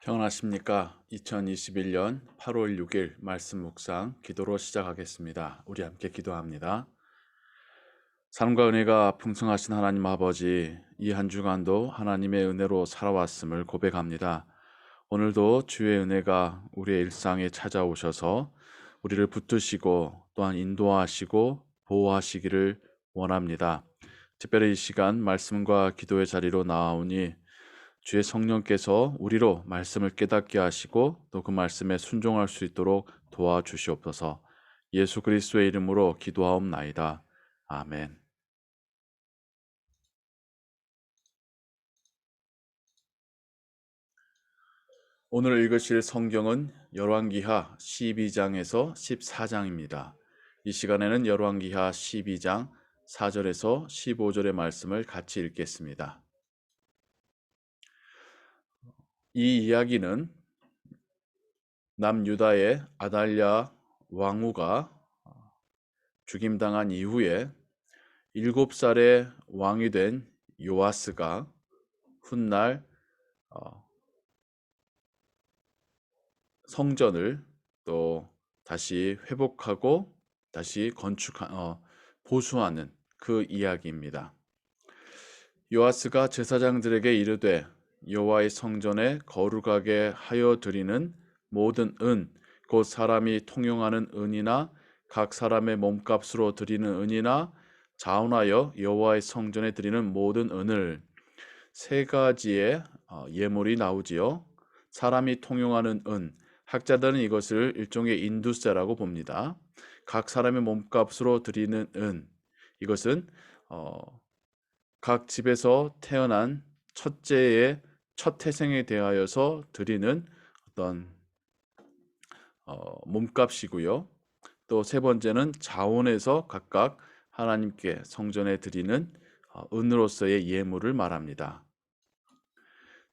평안하십니까? 2021년 8월 6일 말씀 묵상 기도로 시작하겠습니다. 우리 함께 기도합니다. 사랑과 은혜가 풍성하신 하나님 아버지, 이 한 주간도 하나님의 은혜로 살아왔음을 고백합니다. 오늘도 주의 은혜가 우리의 일상에 찾아오셔서 우리를 붙드시고 또한 인도하시고 보호하시기를 원합니다. 특별히 이 시간 말씀과 기도의 자리로 나아오니 주의 성령께서 우리로 말씀을 깨닫게 하시고 또 그 말씀에 순종할 수 있도록 도와주시옵소서. 예수 그리스도의 이름으로 기도하옵나이다. 아멘. 오늘 읽으실 성경은 열왕기하 12장에서 14장입니다. 이 시간에는 열왕기하 12장 4절에서 15절의 말씀을 같이 읽겠습니다. 이 이야기는 남유다의 아달랴 왕후가 죽임당한 이후에 7살의 왕이 된 요아스가 훗날 성전을 또 다시 회복하고 다시 보수하는 그 이야기입니다. 요아스가 제사장들에게 이르되 여호와의 성전에 거룩하게 하여 드리는 모든 은, 곧 사람이 통용하는 은이나 각 사람의 몸값으로 드리는 은이나 자원하여 여호와의 성전에 드리는 모든 은을, 세 가지의 예물이 나오지요. 사람이 통용하는 은, 학자들은 이것을 일종의 인두세라고 봅니다. 각 사람의 몸값으로 드리는 은, 이것은 각 집에서 태어난 첫째의 첫 태생에 대하여서 드리는 어떤 몸값이고요. 또 세 번째는 자원에서 각각 하나님께 성전에 드리는 은으로서의 예물을 말합니다.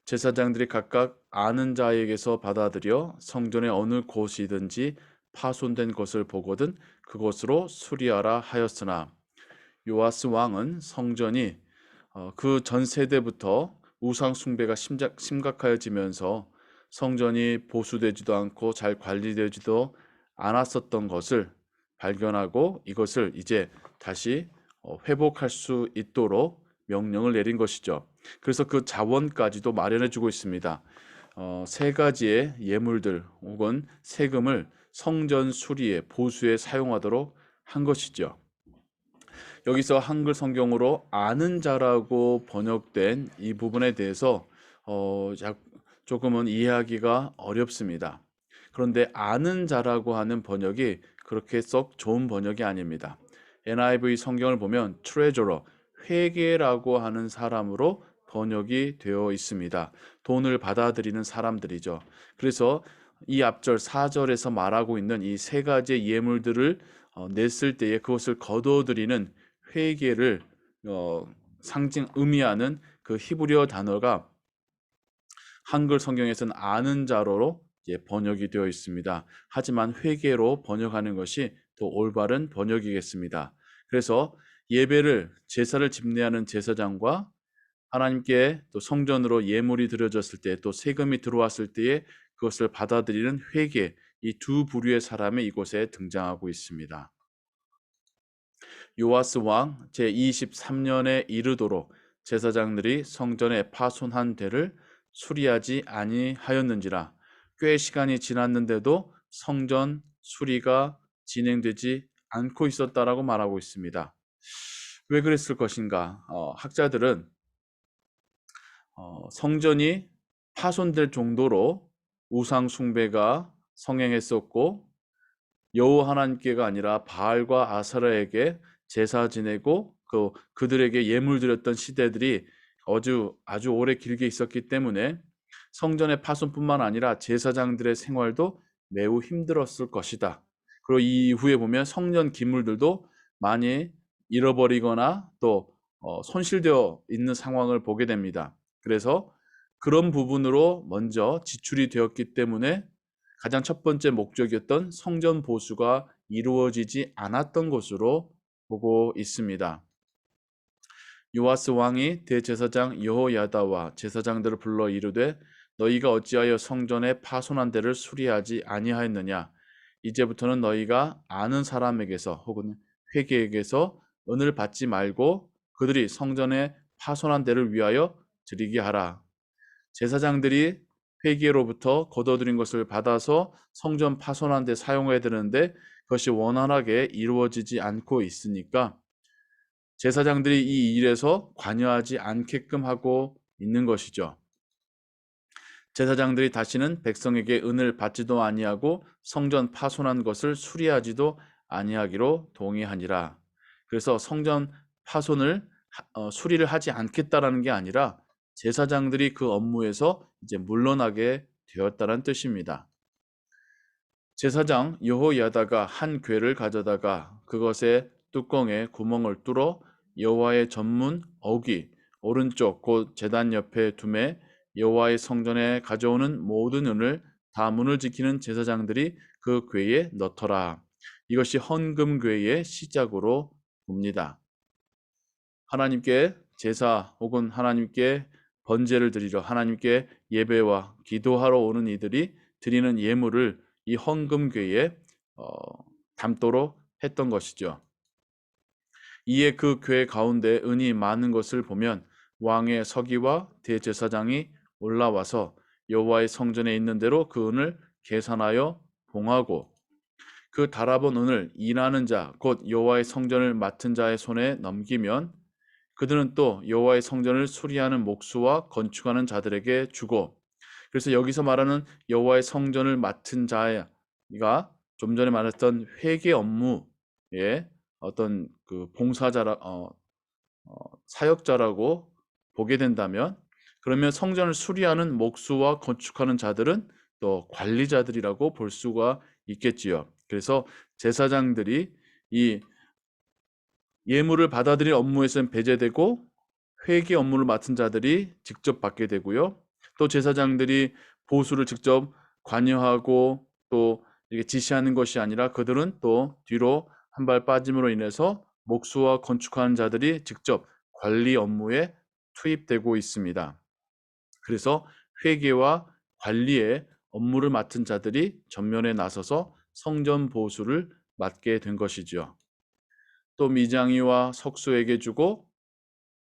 제사장들이 각각 아는 자에게서 받아들여 성전의 어느 곳이든지 파손된 것을 보거든 그곳으로 수리하라 하였으나, 요아스 왕은 성전이 그 전 세대부터 우상 숭배가 심각해지면서 성전이 보수되지도 않고 잘 관리되지도 않았었던 것을 발견하고 이것을 이제 다시 회복할 수 있도록 명령을 내린 것이죠. 그래서 그 자원까지도 마련해 주고 있습니다. 세 가지의 예물들 혹은 세금을 성전 수리에 보수에 사용하도록 한 것이죠. 여기서 한글 성경으로 아는 자라고 번역된 이 부분에 대해서 조금은 이해하기가 어렵습니다. 그런데 아는 자라고 하는 번역이 그렇게 썩 좋은 번역이 아닙니다. NIV 성경을 보면 treasurer, 회계라고 하는 사람으로 번역이 되어 있습니다. 돈을 받아들이는 사람들이죠. 그래서 이 앞절 4절에서 말하고 있는 이 세 가지의 예물들을 냈을 때에 그것을 거둬들이는 회개를 의미하는 그 히브리어 단어가 한글 성경에서는 아는 자로로 번역이 되어 있습니다. 하지만 회개로 번역하는 것이 더 올바른 번역이겠습니다. 그래서 예배를 제사를 집례하는 제사장과 하나님께 또 성전으로 예물이 드려졌을 때 또 세금이 들어왔을 때에 그것을 받아들이는 회개, 이 두 부류의 사람이 이곳에 등장하고 있습니다. 요아스 왕 제23년에 이르도록 제사장들이 성전에 파손한 데를 수리하지 아니하였는지라. 꽤 시간이 지났는데도 성전 수리가 진행되지 않고 있었다라고 말하고 있습니다. 왜 그랬을 것인가? 학자들은 성전이 파손될 정도로 우상 숭배가 성행했었고 여호와 하나님께가 아니라 바알과 아사라에게 제사 지내고 그들에게 예물 드렸던 시대들이 아주 오래 길게 있었기 때문에 성전의 파손뿐만 아니라 제사장들의 생활도 매우 힘들었을 것이다. 그리고 이 이후에 보면 성전 기물들도 많이 잃어버리거나 또 손실되어 있는 상황을 보게 됩니다. 그래서 그런 부분으로 먼저 지출이 되었기 때문에 가장 첫 번째 목적이었던 성전 보수가 이루어지지 않았던 것으로 보고 있습니다. 요아스 왕이 대제사장 여호야다와 제사장들을 불러 이르되 너희가 어찌하여 성전에 파손한 데를 수리하지 아니하였느냐? 이제부터는 너희가 아는 사람에게서 혹은 회개에게서 은을 받지 말고 그들이 성전에 파손한 데를 위하여 드리게 하라. 제사장들이 회개로부터 거둬들인 것을 받아서 성전 파손한 데 사용해야 되는데 그것이 원활하게 이루어지지 않고 있으니까 제사장들이 이 일에서 관여하지 않게끔 하고 있는 것이죠. 제사장들이 다시는 백성에게 은을 받지도 아니하고 성전 파손한 것을 수리하지도 아니하기로 동의하니라. 그래서 성전 파손을 수리를 하지 않겠다라는 게 아니라 제사장들이 그 업무에서 이제 물러나게 되었다는 뜻입니다. 제사장 여호야다가 한 궤를 가져다가 그것의 뚜껑에 구멍을 뚫어 여호와의 전문 어귀 오른쪽 곧 제단 옆에 두매 여호와의 성전에 가져오는 모든 은을 다 문을 지키는 제사장들이 그 궤에 넣더라. 이것이 헌금궤의 시작으로 봅니다. 하나님께 제사 혹은 하나님께 번제를 드리러 하나님께 예배와 기도하러 오는 이들이 드리는 예물을 이 헌금궤에 담도록 했던 것이죠. 이에 그 궤 가운데 은이 많은 것을 보면 왕의 서기와 대제사장이 올라와서 여호와의 성전에 있는 대로 그 은을 계산하여 봉하고 그 달아본 은을 일하는 자 곧 여호와의 성전을 맡은 자의 손에 넘기면 그들은 또 여호와의 성전을 수리하는 목수와 건축하는 자들에게 주고 그래서 여기서 말하는 여호와의 성전을 맡은 자가 좀 전에 말했던 회계 업무의 어떤 그 봉사자라 사역자라고 보게 된다면 그러면 성전을 수리하는 목수와 건축하는 자들은 또 관리자들이라고 볼 수가 있겠지요. 그래서 제사장들이 이 예물을 받아들일 업무에서는 배제되고 회계 업무를 맡은 자들이 직접 받게 되고요. 또 제사장들이 보수를 직접 관여하고 또 이렇게 지시하는 것이 아니라 그들은 또 뒤로 한 발 빠짐으로 인해서 목수와 건축하는 자들이 직접 관리 업무에 투입되고 있습니다. 그래서 회계와 관리의 업무를 맡은 자들이 전면에 나서서 성전 보수를 맡게 된 것이죠. 또 미장이와 석수에게 주고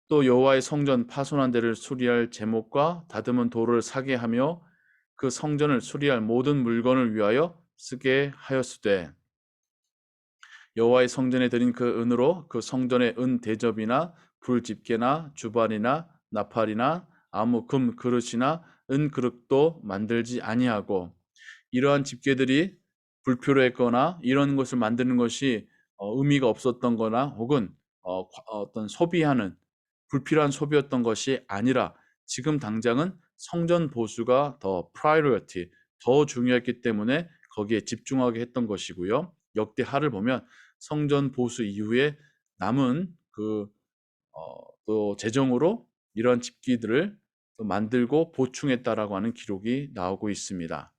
또 여호와의 성전 파손한 데를 수리할 제목과 다듬은 돌을 사게 하며 그 성전을 수리할 모든 물건을 위하여 쓰게 하였으되 여호와의 성전에 드린 그 은으로 그 성전의 은 대접이나 불집게나 주발이나 나팔이나 아무 금 그릇이나 은 그릇도 만들지 아니하고 이러한 집게들이 불필요했거나 이런 것을 만드는 것이 의미가 없었던 거나 혹은 어떤 소비하는 불필요한 소비였던 것이 아니라 지금 당장은 성전 보수가 더 priority, 더 중요했기 때문에 거기에 집중하게 했던 것이고요. 역대하를 보면 성전 보수 이후에 남은 또 재정으로 이런 집기들을 또 만들고 보충했다라고 하는 기록이 나오고 있습니다.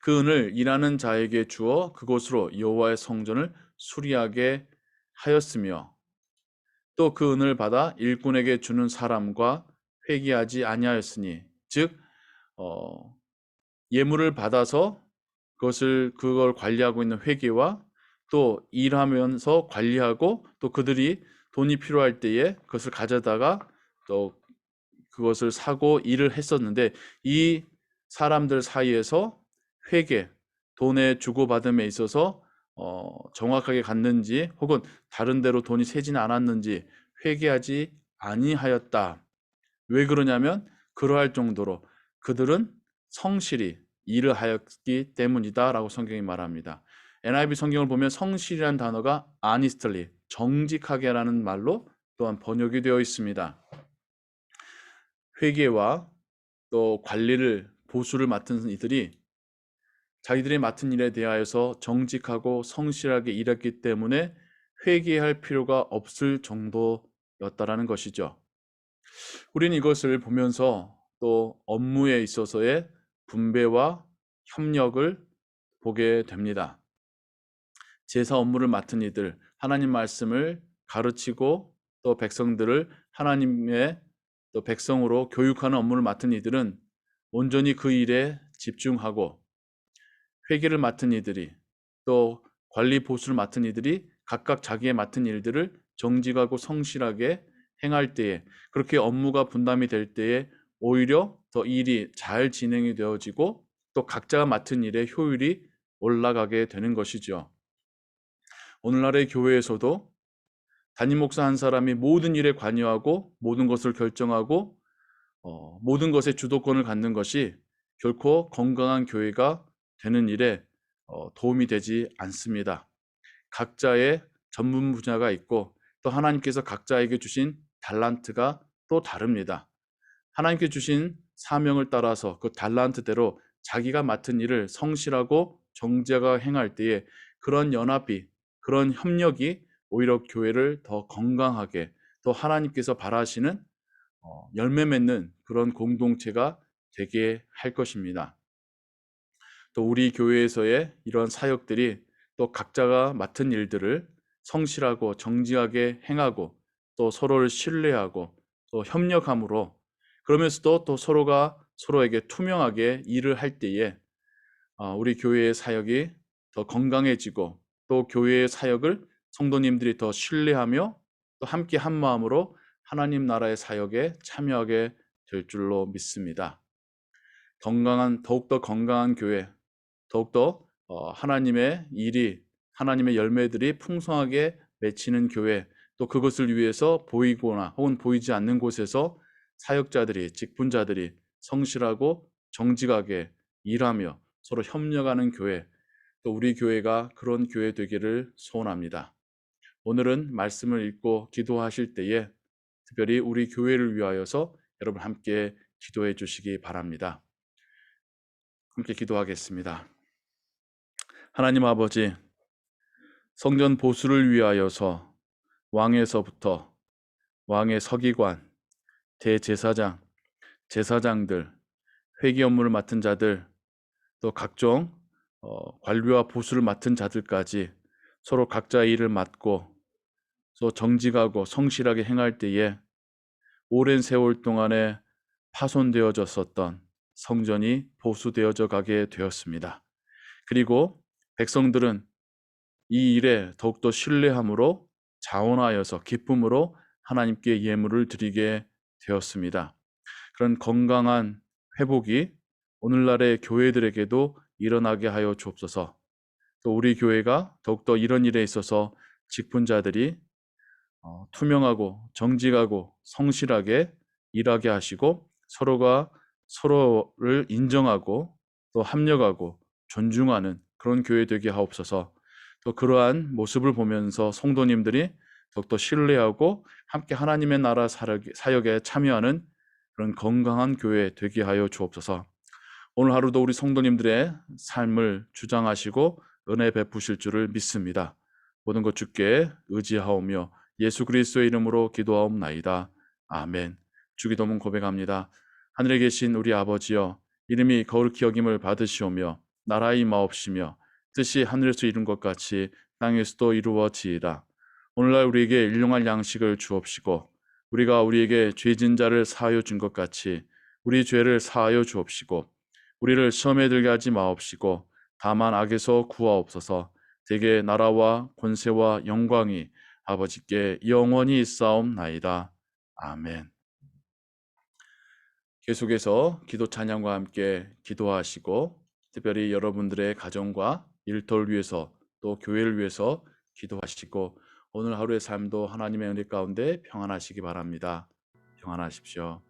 그 은을 일하는 자에게 주어 그곳으로 여호와의 성전을 수리하게 하였으며 또 그 은을 받아 일꾼에게 주는 사람과 회개하지 아니하였으니 즉 예물을 받아서 그걸 관리하고 있는 회계와 또 일하면서 관리하고 또 그들이 돈이 필요할 때에 그것을 가져다가 또 그것을 사고 일을 했었는데 이 사람들 사이에서 회계, 돈의 주고받음에 있어서 정확하게 갔는지 혹은 다른 데로 돈이 새지는 않았는지 회개하지 아니하였다. 왜 그러냐면 그러할 정도로 그들은 성실히 일을 하였기 때문이다라고 성경이 말합니다. NIV 성경을 보면 성실이라는 단어가 honestly, 정직하게라는 말로 또한 번역이 되어 있습니다. 회계와 또 관리를 보수를 맡은 이들이 자기들이 맡은 일에 대하여서 정직하고 성실하게 일했기 때문에 회개할 필요가 없을 정도였다라는 것이죠. 우리는 이것을 보면서 또 업무에 있어서의 분배와 협력을 보게 됩니다. 제사 업무를 맡은 이들, 하나님 말씀을 가르치고 또 백성들을 하나님의 또 백성으로 교육하는 업무를 맡은 이들은 온전히 그 일에 집중하고 회계를 맡은 이들이 또 관리 보수를 맡은 이들이 각각 자기의 맡은 일들을 정직하고 성실하게 행할 때에 그렇게 업무가 분담이 될 때에 오히려 더 일이 잘 진행이 되어지고 또 각자가 맡은 일의 효율이 올라가게 되는 것이죠. 오늘날의 교회에서도 담임 목사 한 사람이 모든 일에 관여하고 모든 것을 결정하고 모든 것의 주도권을 갖는 것이 결코 건강한 교회가 되는 일에 도움이 되지 않습니다. 각자의 전문 분야가 있고 또 하나님께서 각자에게 주신 달란트가 또 다릅니다. 하나님께 주신 사명을 따라서 그 달란트대로 자기가 맡은 일을 성실하고 정제가 행할 때에 그런 연합이, 그런 협력이 오히려 교회를 더 건강하게 또 하나님께서 바라시는 열매 맺는 그런 공동체가 되게 할 것입니다. 또 우리 교회에서의 이런 사역들이 또 각자가 맡은 일들을 성실하고 정직하게 행하고 또 서로를 신뢰하고 또 협력함으로 그러면서도 또 서로가 서로에게 투명하게 일을 할 때에 우리 교회의 사역이 더 건강해지고 또 교회의 사역을 성도님들이 더 신뢰하며 또 함께 한 마음으로 하나님 나라의 사역에 참여하게 될 줄로 믿습니다. 더욱더 건강한 교회, 더욱더 하나님의 일이, 하나님의 열매들이 풍성하게 맺히는 교회, 또 그것을 위해서 보이거나 혹은 보이지 않는 곳에서 사역자들이, 직분자들이 성실하고 정직하게 일하며 서로 협력하는 교회, 또 우리 교회가 그런 교회 되기를 소원합니다. 오늘은 말씀을 읽고 기도하실 때에 특별히 우리 교회를 위하여서 여러분 함께 기도해 주시기 바랍니다. 함께 기도하겠습니다. 하나님 아버지, 성전 보수를 위하여서 왕에서부터 왕의 서기관, 대제사장, 제사장들, 회계 업무를 맡은 자들, 또 각종 관료와 보수를 맡은 자들까지 서로 각자의 일을 맡고 또 정직하고 성실하게 행할 때에 오랜 세월 동안에 파손되어졌었던 성전이 보수되어져 가게 되었습니다. 그리고 백성들은 이 일에 더욱더 신뢰함으로 자원하여서 기쁨으로 하나님께 예물을 드리게 되었습니다. 그런 건강한 회복이 오늘날의 교회들에게도 일어나게 하여 주옵소서. 또 우리 교회가 더욱더 이런 일에 있어서 직분자들이 투명하고 정직하고 성실하게 일하게 하시고 서로가 서로를 인정하고 또 합력하고 존중하는 그런 교회 되게 하옵소서. 또 그러한 모습을 보면서 성도님들이 더욱더 신뢰하고 함께 하나님의 나라 사역에 참여하는 그런 건강한 교회 되게 하여 주옵소서. 오늘 하루도 우리 성도님들의 삶을 주장하시고 은혜 베푸실 줄을 믿습니다. 모든 것 주께 의지하오며 예수 그리스도의 이름으로 기도하옵나이다. 아멘. 주기도문 고백합니다. 하늘에 계신 우리 아버지여, 이름이 거룩히 여김을 받으시오며 나라의 임하옵시며 뜻이 하늘에서 이룬 것 같이 땅에서도 이루어지이다. 오늘날 우리에게 일용할 양식을 주옵시고 우리가 우리에게 죄진 자를 사하여 준 것 같이 우리 죄를 사하여 주옵시고 우리를 시험에 들게 하지 마옵시고 다만 악에서 구하옵소서. 대개 나라와 권세와 영광이 아버지께 영원히 있사옵나이다. 아멘. 계속해서 기도 찬양과 함께 기도하시고 특별히 여러분들의 가정과 일터를 위해서 또 교회를 위해서 기도하시고 오늘 하루의 삶도 하나님의 은혜 가운데 평안하시기 바랍니다. 평안하십시오.